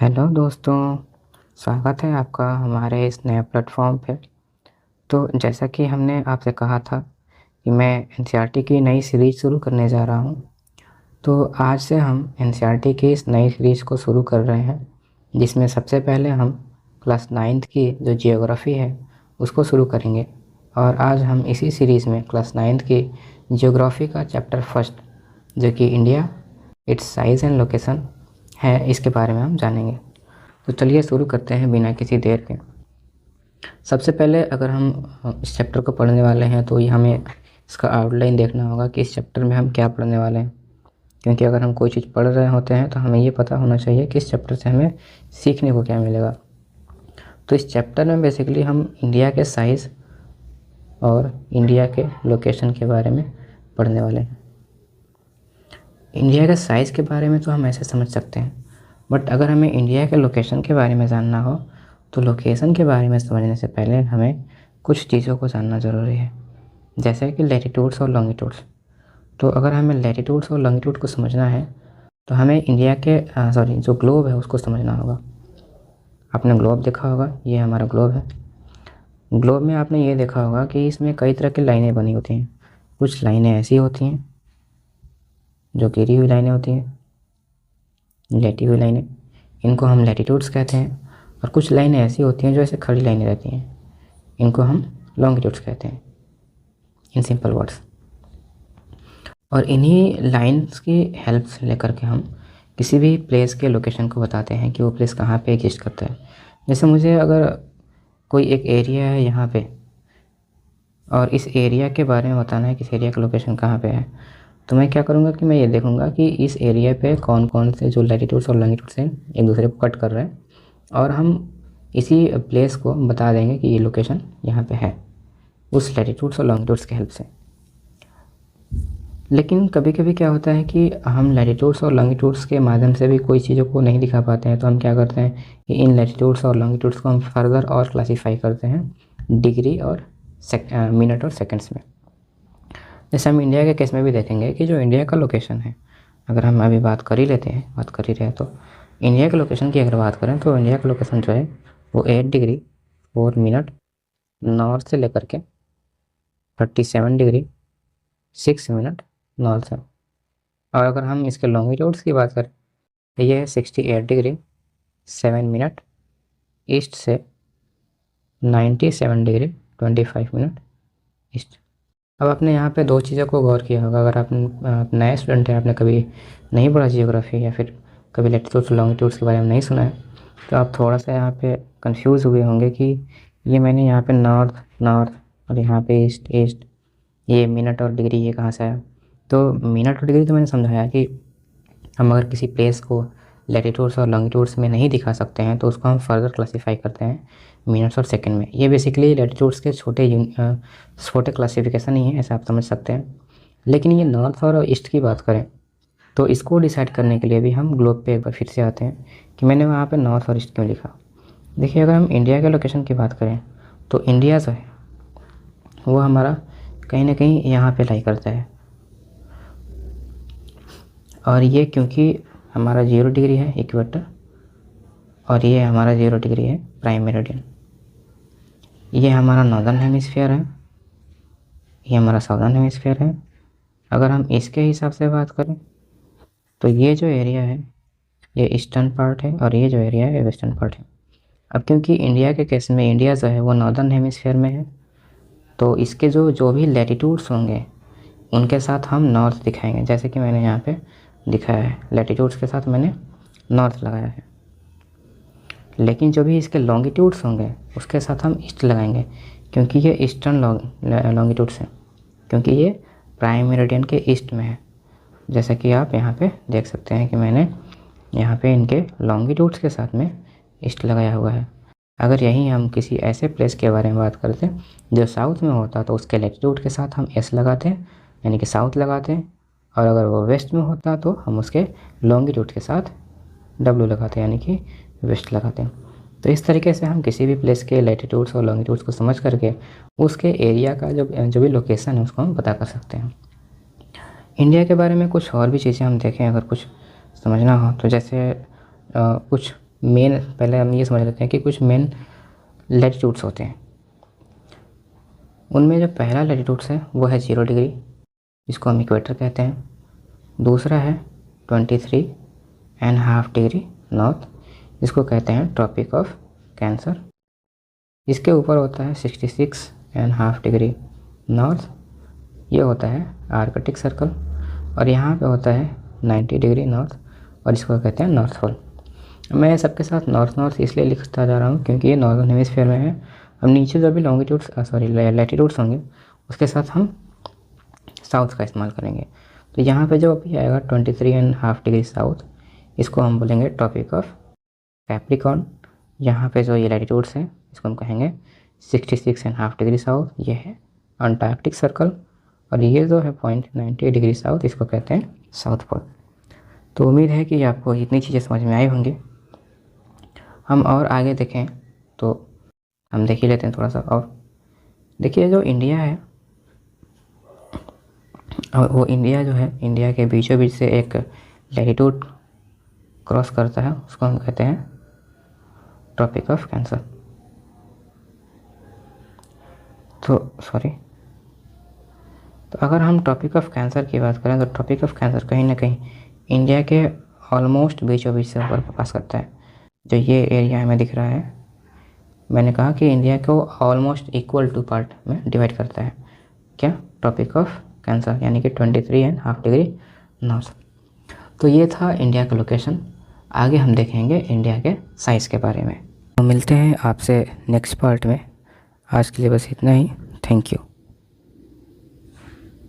Hello दोस्तों, स्वागत है आपका हमारे इस नए प्लेटफॉर्म पे। तो जैसा कि हमने आपसे कहा था कि मैं एनसीईआरटी की नई सीरीज़ शुरू करने जा रहा हूँ। तो आज से हम एनसीईआरटी की इस नई सीरीज़ को शुरू कर रहे हैं, जिसमें सबसे पहले हम क्लास 9th की जो जियोग्राफ़ी है उसको शुरू करेंगे। और आज हम इसी सीरीज़ में क्लास 9th की जियोग्राफ़ी का चैप्टर फर्स्ट, जो कि India, it's size and location है, इसके बारे में हम जानेंगे। तो चलिए शुरू करते हैं बिना किसी देर के। सबसे पहले अगर हम इस चैप्टर को पढ़ने वाले हैं तो ये हमें इसका आउटलाइन देखना होगा कि इस चैप्टर में हम क्या पढ़ने वाले हैं। क्योंकि अगर हम कोई चीज़ पढ़ रहे होते हैं तो हमें ये पता होना चाहिए कि इस चैप्टर से हमें सीखने को क्या मिलेगा। तो इस चैप्टर में बेसिकली हम इंडिया के साइज़ और इंडिया के लोकेशन के बारे में पढ़ने वाले हैं। इंडिया के साइज़ के बारे में तो हम ऐसे समझ सकते हैं, बट अगर हमें इंडिया के लोकेशन के बारे में जानना हो तो लोकेशन के बारे में समझने से पहले हमें कुछ चीज़ों को जानना ज़रूरी है, जैसे कि लैटिट्यूड्स और लॉन्गिट्यूड्स। तो अगर हमें लैटिट्यूड्स और लॉन्गिट्यूड को समझना है तो हमें इंडिया के जो ग्लोब है उसको समझना होगा। आपने ग्लोब देखा होगा, ये हमारा ग्लोब है। ग्लोब में आपने ये देखा होगा कि इसमें कई तरह की लाइनें बनी होती हैं। कुछ लाइनें ऐसी होती हैं जो गिरी हुई लाइनें होती हैं, लेटी हुई लाइनें, इनको हम लैटिट्यूड्स कहते हैं। और कुछ लाइनें ऐसी होती हैं जो ऐसे खड़ी लाइनें रहती हैं, इनको हम लॉन्गिट्यूड्स कहते हैं, इन सिंपल वर्ड्स। और इन्हीं लाइंस की हेल्प से लेकर के हम किसी भी प्लेस के लोकेशन को बताते हैं कि वो प्लेस कहाँ पे एग्जिस्ट करता है। जैसे मुझे अगर कोई एक एरिया है यहाँ पे और इस एरिया के बारे में बताना है कि इस एरिया का लोकेशन कहाँ पे है, तो मैं क्या करूँगा कि मैं ये देखूँगा कि इस एरिया पे कौन कौन से जो लैटिट्यूड्स और लॉन्गिट्यूड्स हैं एक दूसरे को कट कर रहे हैं, और हम इसी प्लेस को बता देंगे कि ये लोकेशन यहाँ पे है उस लैटिट्यूड्स और लॉन्गिट्यूड्स की हेल्प से। लेकिन कभी कभी क्या होता है कि हम लैटिट्यूड्स और लॉन्गिट्यूड्स के माध्यम से भी कोई चीज़ों को नहीं दिखा पाते हैं, तो हम क्या करते हैं कि इन लैटिट्यूड्स और लॉन्गिट्यूड्स को हम फर्दर और क्लासीफाई करते हैं डिग्री और मिनट और सेकेंड्स में। जैसे हम इंडिया के केस में भी देखेंगे कि जो इंडिया का लोकेशन है, अगर हम अभी बात कर ही रहे हैं तो इंडिया के लोकेशन की अगर बात करें तो इंडिया का लोकेशन जो है वो 8 डिग्री 4 मिनट नॉर्थ से लेकर के 37 डिग्री 6 मिनट नॉर्थ से। और अगर हम इसके लॉन्गिट्यूड्स की बात करें तो ये है 68 डिग्री 7 मिनट ईस्ट से 97 डिग्री 25 मिनट ईस्ट। अब आपने यहाँ पे दो चीज़ों को गौर किया होगा। अगर आप नए स्टूडेंट हैं, आपने कभी नहीं पढ़ा जियोग्राफी या फिर कभी लैटिट्यूड्स लॉन्गिट्यूड्स के बारे में नहीं सुना है, तो आप थोड़ा सा यहाँ पे कंफ्यूज हुए होंगे कि ये मैंने यहाँ पे नॉर्थ नॉर्थ और यहाँ पे ईस्ट ईस्ट, ये मिनट और डिग्री ये कहाँ से आया। तो मिनट और डिग्री तो मैंने समझाया कि हम अगर किसी प्लेस को लैटिट्यूड्स और लॉन्गिट्यूड्स में नहीं दिखा सकते हैं तो उसको हम फर्दर क्लासीफाई करते हैं मिनट्स और सेकंड में। ये बेसिकली लैटिट्यूड्स के छोटे क्लासिफिकेशन ही है, ऐसा आप समझ सकते हैं। लेकिन ये नॉर्थ और ईस्ट की बात करें तो इसको डिसाइड करने के लिए भी हम ग्लोब पे एक बार फिर से आते हैं कि मैंने वहाँ पे नॉर्थ और ईस्ट क्यों लिखा। देखिए, अगर हम इंडिया के लोकेशन की बात करें तो इंडिया जो है वो हमारा कहीं ना कहीं यहाँ पे लाई करता है, और ये क्योंकि हमारा 0 डिग्री है इक्वेटर और ये हमारा 0 डिग्री है प्राइम मेरिडियन। ये हमारा नॉर्दर्न हेमिस्फीयर है, ये हमारा साउदर्न हेमिस्फीयर है। अगर हम इसके हिसाब से बात करें तो ये जो एरिया है ये ईस्टर्न पार्ट है और ये जो एरिया है वेस्टर्न पार्ट है। अब क्योंकि इंडिया के केस में इंडिया जो है वो नॉर्दर्न हेमिस्फीयर में है, तो इसके जो भी लैटिट्यूड्स होंगे उनके साथ हम नॉर्थ दिखाएंगे। जैसे कि मैंने यहाँ पे दिखाया है, लैटिट्यूड्स के साथ मैंने नॉर्थ लगाया है। लेकिन जो भी इसके लॉन्गिट्यूड्स होंगे उसके साथ हम ईस्ट लगाएंगे, क्योंकि ये ईस्टर्न लॉन्गिट्यूड्स हैं, क्योंकि ये प्राइम मेरिडियन के ईस्ट में है। जैसा कि आप यहाँ पे देख सकते हैं कि मैंने यहाँ पे इनके लॉन्गिट्यूड्स के साथ में ईस्ट लगाया हुआ है। अगर यहीं हम किसी ऐसे प्लेस के बारे में बात करते हैं जो साउथ में होता तो उसके लैटिट्यूड के साथ हम एस लगाते हैं, यानी कि साउथ लगाते हैं। और अगर वो वेस्ट में होता तो हम उसके लॉन्गिट्यूड के साथ डब्ल्यू लगाते हैं, यानी कि वेस्ट लगाते हैं। तो इस तरीके से हम किसी भी प्लेस के लैटिट्यूड्स और लॉन्गिट्यूड्स को समझ करके उसके एरिया का जो भी लोकेशन है उसको हम पता कर सकते हैं। इंडिया के बारे में कुछ और भी चीज़ें हम देखें, अगर कुछ समझना हो तो जैसे कुछ मेन, पहले हम ये समझ लेते हैं कि कुछ मेन लैटिट्यूड्स होते हैं। उनमें जो पहला लैटिट्यूड्स है वो है 0 डिग्री, जिसको हम इक्वेटर कहते हैं। दूसरा है 23.5 डिग्री नॉर्थ, जिसको कहते हैं ट्रॉपिक ऑफ कैंसर। इसके ऊपर होता है 66.5 डिग्री नॉर्थ, ये होता है आर्कटिक सर्कल। और यहाँ पे होता है 90 डिग्री नॉर्थ, और इसको कहते हैं नॉर्थ पोल। मैं सबके साथ नॉर्थ नॉर्थ इसलिए लिखता जा रहा हूँ क्योंकि ये नॉर्दर्न हेमिस्फीयर में है। अब नीचे जो भी लॉन्गिट्यूड्स लैटिट्यूड्स होंगे उसके साथ हम साउथ का इस्तेमाल करेंगे। तो यहाँ पे जो अभी आएगा 23.5 डिग्री साउथ, इसको हम बोलेंगे ट्रॉपिक ऑफ कैप्रिकॉर्न। यहाँ पे जो ये लैटिट्यूड्स हैं इसको हम कहेंगे 66.5 डिग्री साउथ, ये है अंटार्कटिक सर्कल। और ये जो है पॉइंट 90 डिग्री साउथ, इसको कहते हैं साउथ पोल। तो उम्मीद है कि आपको इतनी चीज़ें समझ में आई होंगी। हम और आगे देखें तो हम देख ही लेते हैं थोड़ा सा। और देखिए जो इंडिया है, और वो इंडिया जो है, इंडिया के बीचों बीच से एक लैटिट्यूड क्रॉस करता है, उसको हम कहते हैं ट्रॉपिक ऑफ कैंसर। तो अगर हम टॉपिक ऑफ कैंसर की बात करें तो टॉपिक ऑफ कैंसर कहीं ना कहीं इंडिया के ऑलमोस्ट बीचों बीच से होकर पास करता है। जो ये एरिया हमें दिख रहा है, मैंने कहा कि इंडिया को ऑलमोस्ट इक्वल टू पार्ट में डिवाइड करता है। क्या? ट्रॉपिक ऑफ कैंसर, यानी कि 23.5 डिग्री नॉर्थ। तो ये था इंडिया का लोकेशन। आगे हम देखेंगे इंडिया के साइज़ के बारे में। तो मिलते हैं आपसे नेक्स्ट पार्ट में। आज के लिए बस इतना ही। Thank you.